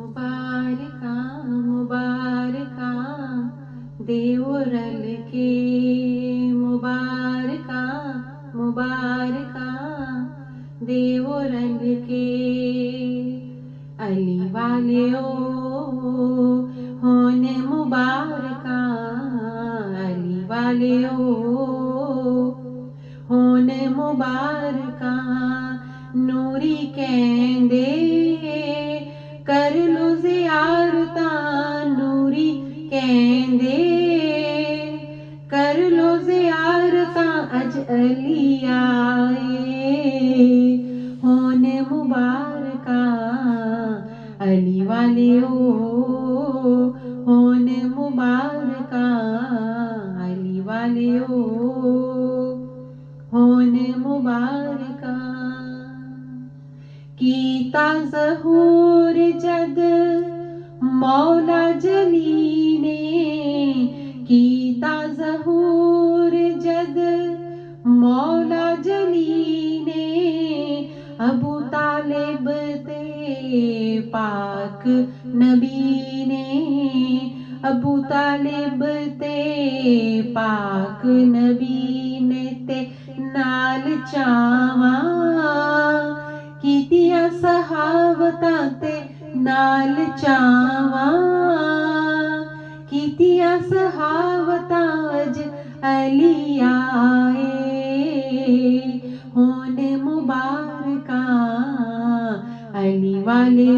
मुबारका मुबारका देव रल के मुबारका मुबारका देव रल के अली वाले होन मुबारका अली वाले होन मुबारका नूरी कहंदे कर लो ज़ियारता नूरी कहंदे कर लो ज़ियारता अज अली आए होन मुबारका अली वाले होन मुबारका अली वाले होन मुबारका कीता ज़हूर जद मौला जली ने कीता ज़हूर जद मौला जली ने अबू तालिब ते पाक नबी ने अबू तालिब ते पाक नबी ने ते नाल चावा कीतियां सहावतां ते नाल चावा कीतियां सहावतां अज अली आए होन मुबारका अली वाले